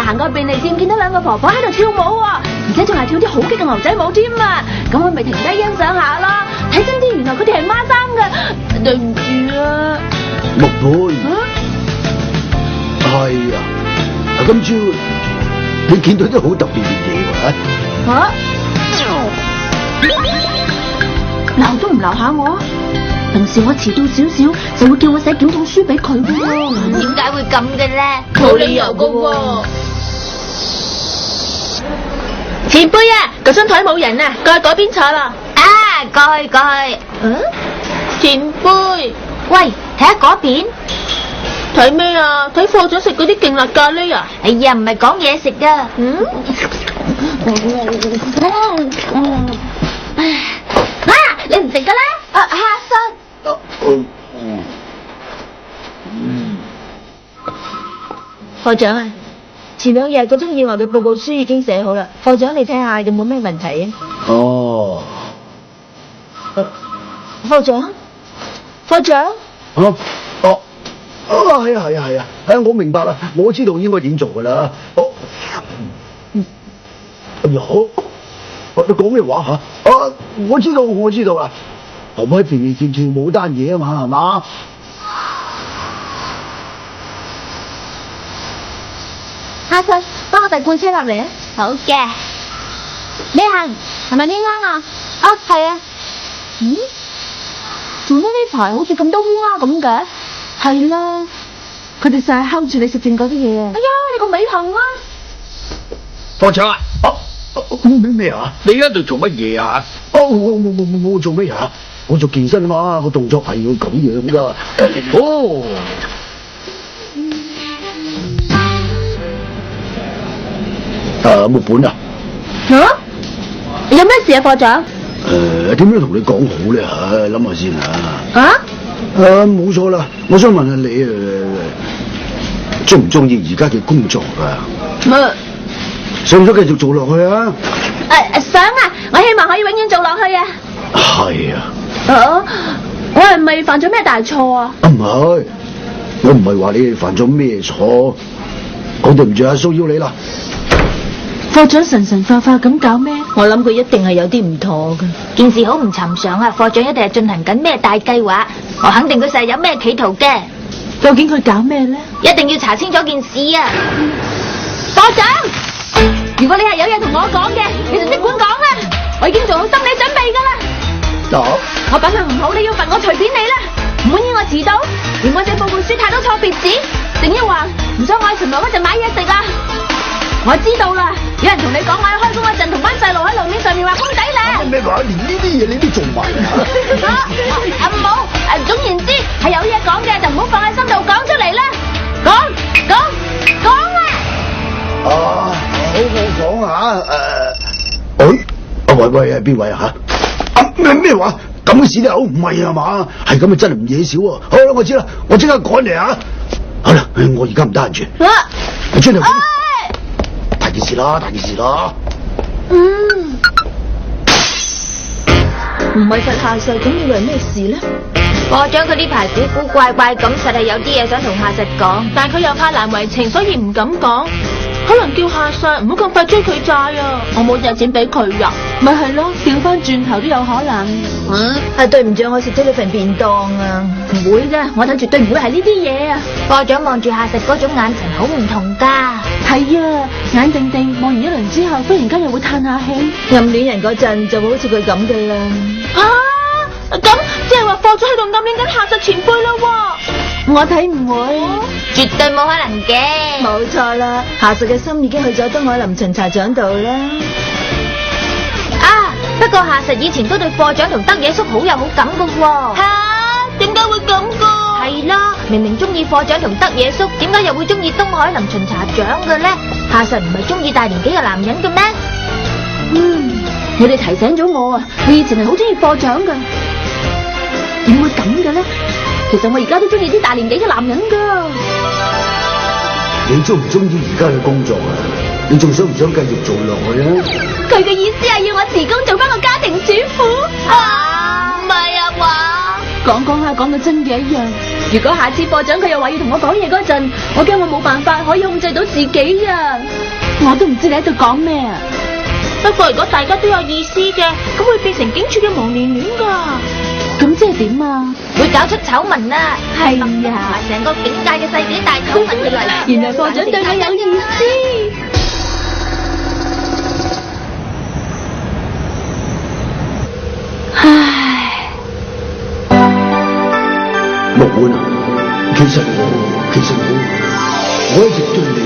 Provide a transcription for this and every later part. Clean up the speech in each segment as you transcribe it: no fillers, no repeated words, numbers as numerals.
行過便利店，見到兩個婆婆喺度跳舞喎，而且仲係跳啲好激嘅牛仔舞添啊！咁我咪停低欣賞下咯。睇真啲，原來佢哋係孖生㗎。對唔住啊，木妹。係啊，今朝你見到啲好特別嘅嘢喎。鬧都唔鬧下我。平時我遲到少少就會叫我寫檢討書俾佢嘅喎。點解會咁嘅咧？冇理由嘅喎。前輩啊，嗰張台冇人啊，過去嗰邊坐啦。啊，過去。前輩，喂，睇下嗰邊。睇咩啊？睇課長食嗰啲勁辣咖喱啊？哎呀，唔係講嘢食噶。你唔食噶啦？下信。課長啊，前兩日嗰宗意外嘅報告書已經寫好啦，課長你睇下有冇咩問題啊？哦。課長。係啊，我明白啦，我知道應該點做噶啦。哎呀，你講咩話吓？我知道啦。可唔可以便利店跳舞單嘢啊嘛，係嘛？阿信，幫我遞罐車落嚟啊！好嘅。你行係咪呢啱啊？係啊。咦？做咩呢排好似咁多烏鴉咁嘅？係啦，佢哋成日睺住你食剩嗰啲嘢啊！哎呀，你個尾行啊！課長啊！咩啊？你喺度做乜嘢啊？我做咩啊？我做健身啊嘛，個動作係要咁樣噶。木本啊？有咩事啊，課長？點樣同你講好咧？諗下先啊。冇錯啦，我想問下你中唔中意而家嘅工作啊？想唔想繼續做落去啊？想啊！我希望可以永遠做落去啊！係啊。我係咪犯咗咩大錯啊？唔係，我唔係話你犯咗咩錯，講對唔住啊，騷擾你啦。課長神神化化咁搞咩？我諗佢一定係有啲唔妥嘅。件事好唔尋常啊！課長一定係進行緊咩大計劃，我肯定佢實係有咩企圖嘅。究竟佢搞咩咧？一定要查清楚件事啊！課長，如果你係有嘢同我講嘅，你就即管講啦，我已經做好心理準備噶啦。我品行唔好，你要罰我隨便你啦。唔滿意我遲到，嫌我寫報告書太多錯別字，定抑或唔想我喺巡邏嗰陣買嘢食啊？我知道啦，有人同你講我喺開工嗰陣同班細路喺路面上面畫公仔咧。咩話？連呢啲嘢你都做埋唔好，總言之係有嘢講嘅就唔好放喺心度，講出嚟啦。講啊！好講啊！喂，邊位啊吓？咩話？咁嘅事你口唔係啊嘛？係咁啊，真係唔嘢少喎。好啦，我知啦，我即刻趕嚟啊！好啦，我而家唔得閒住。你出嚟。大件事啦！唔係罰下世，咁以為係咩事咧？課長佢呢排古古怪怪咁，實係有啲嘢想同下實講，但佢又怕難為情，所以唔敢講。可能叫下世唔好咁快追佢債啊！我冇借錢俾佢啊！咪係咯，調翻轉頭都有可能。對唔住，我食咗你份便當啊！唔會嘅，我睇絕對唔會係呢啲嘢啊！課長望住下實嗰種眼神好唔同噶。係啊，眼定定望完一輪之後，忽然間又會嘆下氣。暗戀人嗰陣就會好似佢咁嘅啦。咁即係話課長喺度暗戀緊下實前輩啦？我睇唔會，絕對冇可能嘅。冇錯啦，下實嘅心已經去咗東海林巡查長度啦。不過下實以前都對課長同德野叔好有好感噶喎。點解會咁噶？係啦，明明中意課長同德野叔，點解又會中意東海林巡查長嘅咧？下實唔係中意大年紀嘅男人嘅咩？你哋提醒咗我啊！我以前係好中意課長噶，點會咁嘅咧？其實我而家都中意啲大年紀嘅男人噶。你中唔中意而家嘅工作啊？你仲想唔想繼續做落去啊？佢嘅意思係要我辭工做翻個家庭主婦。唔係啊嘛？講下講到真嘅一樣。如果下次課長佢又話要同我講嘢嗰陣，我驚我冇辦法可以控制到自己啊！我都唔知你喺度講咩啊！不過如果大家都有意思嘅，咁會變成警署嘅忘年戀噶。咁即係點啊？會搞出醜聞啊！係啊，同埋成個警界嘅世紀大醜聞嘅嚟。原來課長對我有意思。唉，木婉啊，其實我一直對你。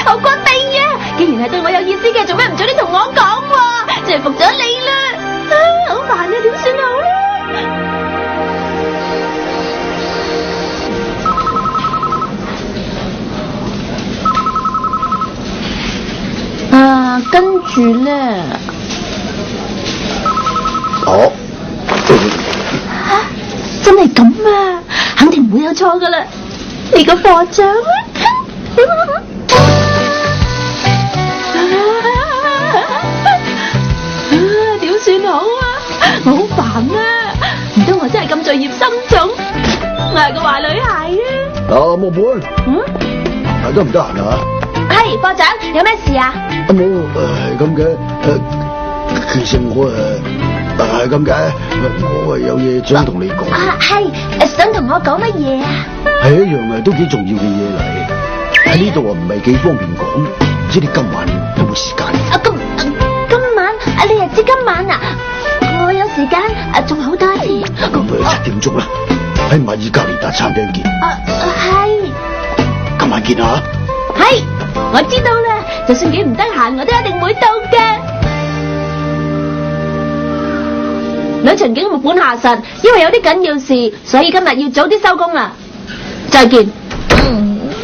好骨痹啊！既然係對我有意思嘅，做咩唔早啲同我講？就係服咗你啦！好煩啊，點算好咧？跟住咧，真係咁啊，肯定唔會有錯噶啦。你個課長點算好啊？我好煩啊！唔通我真係咁罪孽深重？我係個壞女孩啊！木本，得唔得閒啊？係課長，有咩事啊？冇，係咁嘅。其實我係咁嘅，我有嘢想同你講。係想同我講乜嘢啊？係一樣都幾重要嘅嘢嚟，喺呢度唔係幾方便講，唔知你今晚有冇時間？今晚你又知今晚啊？我有時間仲好多次。咁7點鐘啦，喺馬爾加利達餐廳見。係。今晚見啊！係，我知道啦。就算幾唔得閒，我都一定會到嘅。女巡警木本下實，因為有啲緊要事，所以今日要早啲收工啦。再見。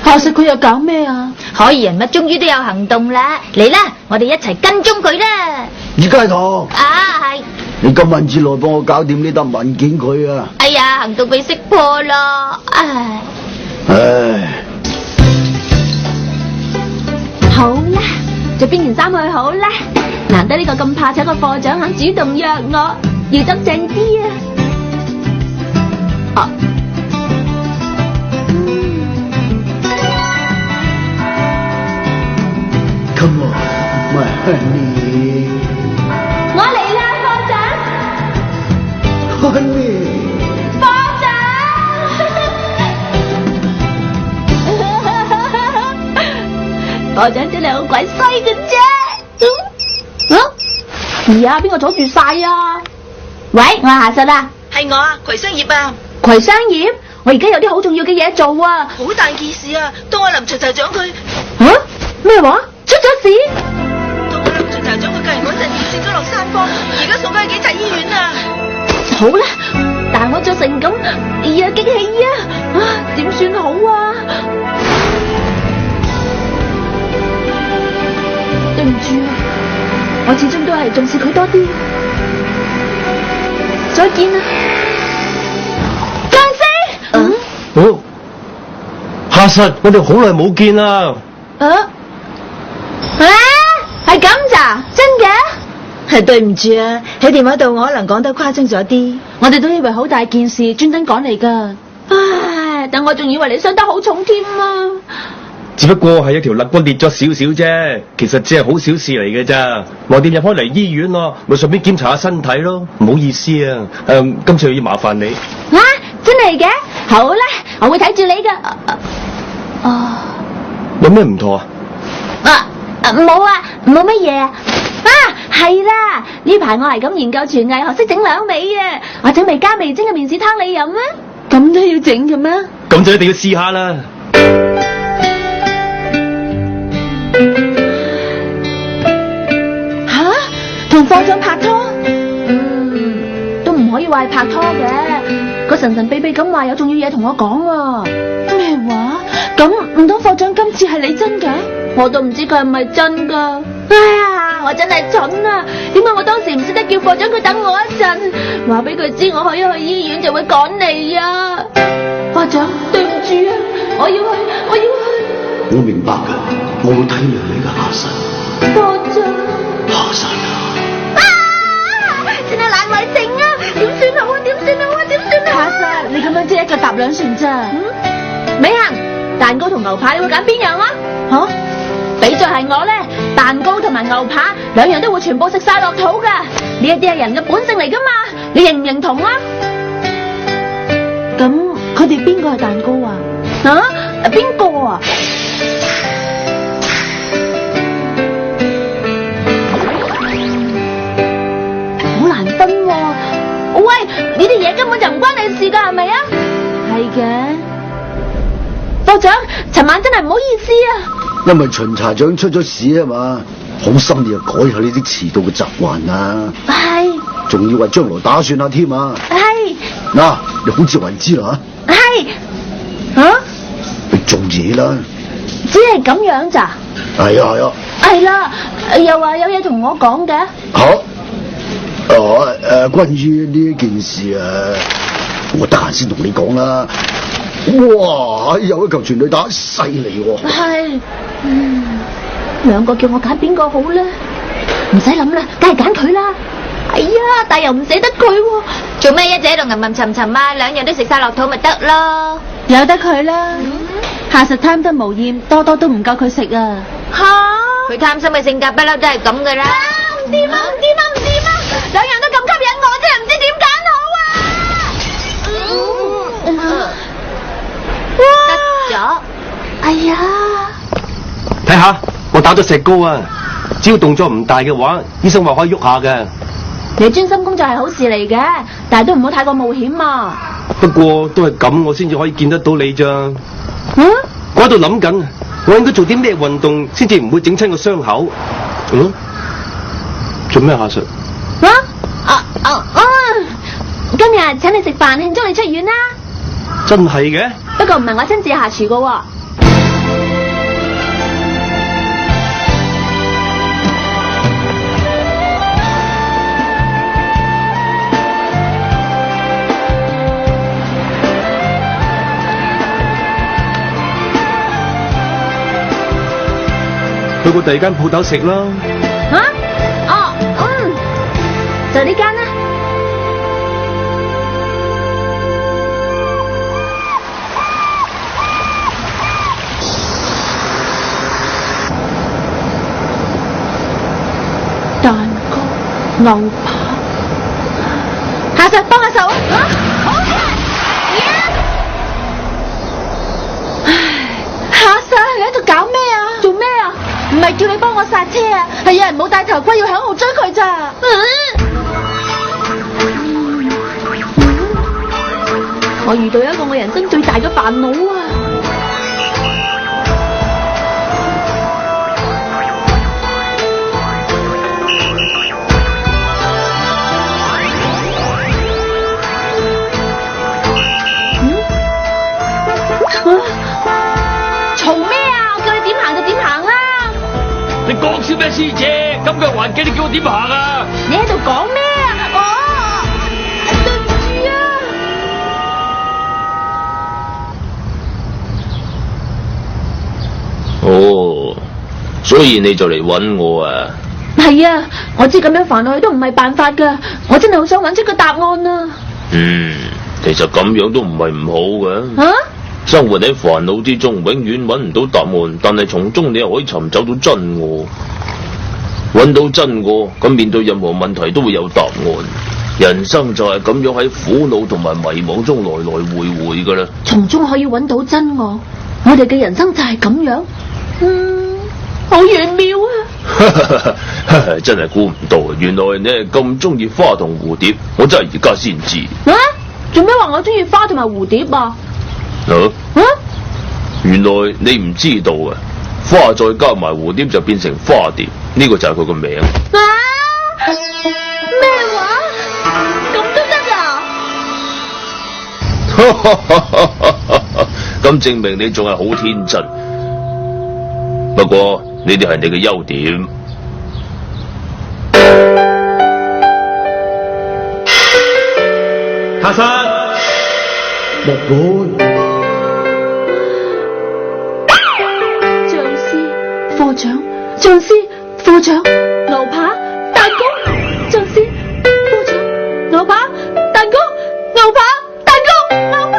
下實佢又搞咩啊？可疑人物終於都有行動啦！嚟啦，我哋一齊跟蹤佢啦！二階堂係。你今晚之內幫我搞掂呢沓文件佢啊！哎呀，行動被識破咯！好啦，着邊件衫去好啦。難得呢個咁怕醜嘅課長肯主動約我，要執正啲啊！Come on, my honey。我嚟啦，課長。Honey。課長。課長真係好鬼衰嘅啫。邊個阻住晒啊？喂，我係下實啊。係我啊，葵商業啊。葵商業，我而家有啲好重要嘅嘢做啊。好大件事啊！當我林巡查長佢。咩話？出咗事？當我林巡查長佢救人嗰陣，跌咗落山坡，而家送翻去警察醫院啊。好啦，但係我做成咁，有激氣啊！點算好啊？對唔住啊，我始終都係重視佢多啲。再見啦，僵屍！下實，我哋好耐冇見啦。係咁咋？真嘅？係對唔住啊，喺電話度我可能講得誇張咗啲。我哋都以為好大件事，專登趕嚟噶。唉，但我仲以為你傷得好重添啊！只不過係一條肋骨裂咗少少啫，其實只係好小事嚟嘅咋。來電入開嚟醫院咯，咪順便檢查下身體咯。唔好意思啊，今次要麻煩你。真係嘅？好啦，我會睇住你噶。有咩唔妥啊？冇啊，冇乜嘢啊。係啦，呢排我係咁研究廚藝，學識整兩味啊。我整味加味精嘅麵豉湯你飲啊？咁都要整嘅咩？咁就一定要試下啦。同課長拍拖？都唔可以話係拍拖嘅。個神神秘秘咁話有重要嘢同我講喎。咩話？咁唔通課長今次係你真嘅？我都唔知佢係咪真噶。哎呀，我真係蠢啊！點解我當時唔識得叫課長佢等我一陣，話俾佢知我去醫院就會趕嚟啊！課長，對唔住啊，我要去。我明白噶，我會體諒你嘅下實。課長，下實啊！真係難為情啊！點算好啊？即係一腳踏兩船咋。美行，蛋糕同牛扒你會揀邊樣啊？吓？比着係我咧，蛋糕同埋牛扒兩樣都會全部食晒落肚噶。呢一啲係人嘅本性嚟噶嘛，你認唔認同啊？咁佢哋邊個係蛋糕啊？啊？邊個啊？好難分喎。喂，呢啲嘢根本就唔關你事噶，係咪啊？係嘅。課長，尋晚真係唔好意思啊。因為巡查長出咗事啊嘛，好心你就改下呢啲遲到嘅習慣啊。係。仲要為將來打算下添啊。係。嗱，你好自為之啦係。啊？你做嘢啦。只係咁樣咋？係啊係啊。係啦，又話有嘢同我講嘅。關於呢件事我得閒先同你講啦。哇！有一球全壘打，犀利喎。係，兩個叫我揀邊個好咧？唔使諗啦，梗係揀佢啦。哎呀，但又唔捨得佢喎。做咩一直喺度吟吟沉沉啊？兩樣都食晒落肚咪得咯。由得佢啦，下實貪得無厭，多多都唔夠佢食啊。吓？佢貪心嘅性格不嬲都係咁噶啦。唔掂啊！唔掂啊！唔掂啊！兩樣都咁吸引我，真係唔知點揀好啊！得咗。哎呀！睇下，我打咗石膏啊！只要動作唔大嘅話，醫生話可以喐下嘅。你專心工作係好事嚟嘅，但係都唔好太過冒險啊！不過都係咁，我先至可以見得到你咋。我喺度諗緊，我應該做啲咩運動先至唔會整親個傷口？做咩下屬？今日請你食飯慶祝你出院啦！真係嘅？不過唔係我親自下廚噶喎。去過第二間鋪頭食啦。就呢間啦。蛋糕、牛扒，下實幫下手啊！好嘅，唉，下實你喺度搞咩啊？做咩啊？唔係叫你幫我剎車啊，係有人冇戴頭盔要響度追佢咋。我遇到一個我人生最大嘅煩惱啊！嘈咩啊？我叫你點行就點行啦！你講笑咩，師姐？咁嘅環境你叫我點行啊？你喺度講咩啊？對唔住啊！哦，所以你就嚟揾我啊？係啊，我知咁樣煩落去都唔係辦法噶，我真係好想揾出個答案啊！其實咁樣都唔係唔好嘅。啊？生活喺煩惱之中，永遠揾唔到答案，但係從中你又可以尋找到真我。揾到真我，咁面對任何問題都會有答案。人生就係咁樣喺苦惱同埋迷惘中來來回回噶啦。從中可以揾到真我，我哋嘅人生就係咁樣。好玄妙啊！真係估唔到，原來你係咁中意花同蝴蝶，我真係而家先知。啊？做咩話我中意花同埋蝴蝶啊？原來你唔知道啊！花再加埋蝴蝶就變成花蝶，呢個就係佢個名。咩話？咁都得啊？咁證明你仲係好天真。不過呢啲係你嘅優點。下生，莫管。上司、課長、上司、課長、牛扒、蛋糕、上司、課長、牛扒、蛋糕、牛扒、蛋糕、牛扒。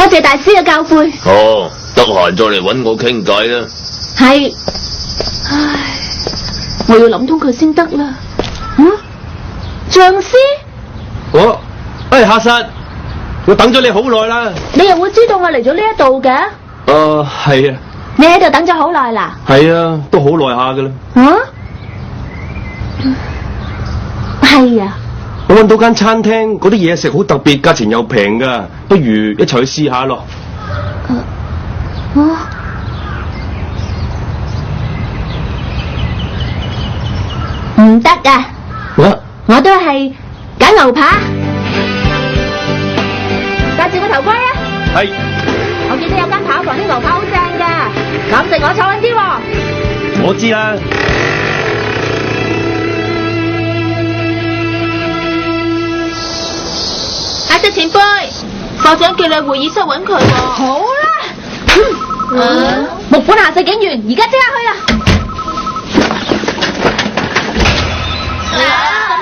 謝大師嘅教誨。哦，得閒再嚟搵我傾偈啦。係，唉，我要諗通佢先得啦。上司，夏實，我等咗你好耐啦。你又會知道我嚟咗呢一度嘅？係啊。你喺度等咗好耐啦？係啊，都好耐下噶啦。係啊。我搵到間餐廳，嗰啲嘢食好特別，價錢又平噶，不如一齊去試下咯。唔得噶，我都係揀牛扒。戴住個頭盔啊！係。我見到有間扒房啲牛扒好正噶，咁食我臭穩啲喎。我知啦。夏實前輩，課長叫你去會議室揾佢喎。好啦，木本夏實警員，而家即刻去啦！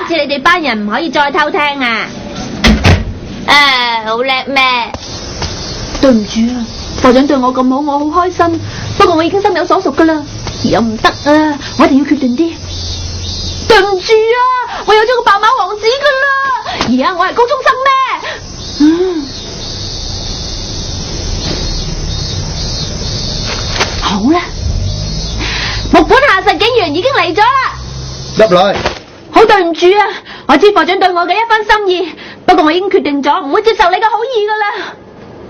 今次你哋班人唔可以再偷聽啊！好叻咩？對唔住啊，課長對我咁好，我好開心。不過我已經心有所屬噶啦，而又唔得啊，我一定要決定啲。對唔住啊，我有咗個白馬王子噶啦，而家我係高中生咩？好啦，木本夏實警員已經嚟咗啦。入嚟。好對唔住啊，我知課長對我嘅一番心意，不過我已經決定咗，唔會接受你嘅好意噶啦。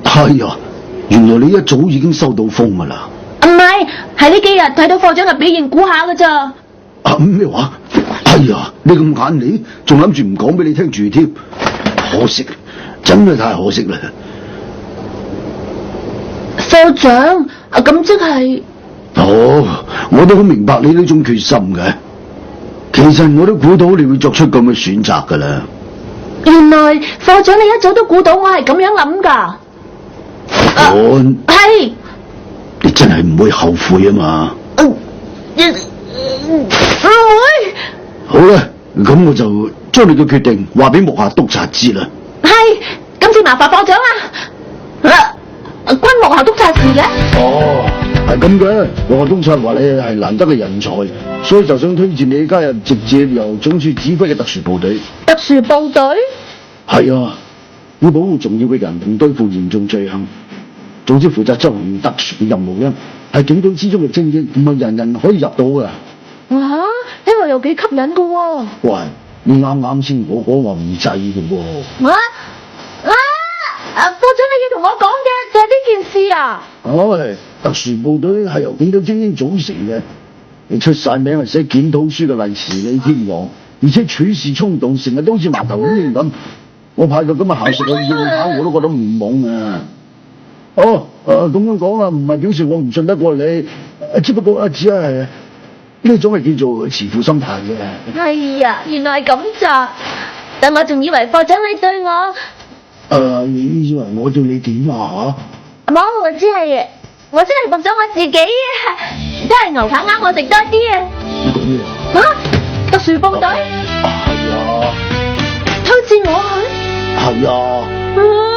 係啊，原來你一早已經收到風噶啦。唔係，係呢幾日睇到課長嘅表現，估下噶咋。咩話？哎呀，你咁眼利，仲諗住唔講俾你聽住添，可惜，真係太可惜啦。課長，咁即係？我都好明白你呢種決心嘅。其實我都估到你會作出咁嘅選擇噶啦。原來課長你一早都估到我係咁樣諗噶。係。你真係唔會後悔啊嘛？唔會。好啦，咁我就將你嘅決定話俾木下督察知啦。係，今次麻煩課長啦。關木下督察事嘅？係咁嘅。木下督察話你係難得嘅人才，所以就想推薦你加入直接由總署指揮嘅特殊部隊。特殊部隊？係啊，要保護重要嘅人同對付嚴重罪行。總之負責執行特殊嘅任務嘅，係警隊之中嘅精英，唔係人人可以入到噶。哇，呢個又幾吸引噶喎！喂，你啱先我講話唔制嘅喎。課長你要同我講嘅就係呢件事啊！特殊部隊係由警隊精英組成嘅，你出晒名係寫檢討書嘅例遲李天王，而且處事衝動，成日都好似麻頭烏蠅咁。我派個咁嘅下屬去要考，我都覺得唔懵啊！咁樣講啊，唔係表示我唔信得過你，只不過只係呢種係叫做慈父心態嘅。哎呀，原來係咁咋？但我仲以為課長你對我，你以為我對你點啊？冇，我真係服咗我自己啊！真係牛扒啱我食多啲啊！你講咩啊？特殊部隊？係啊，推薦我去？係啊。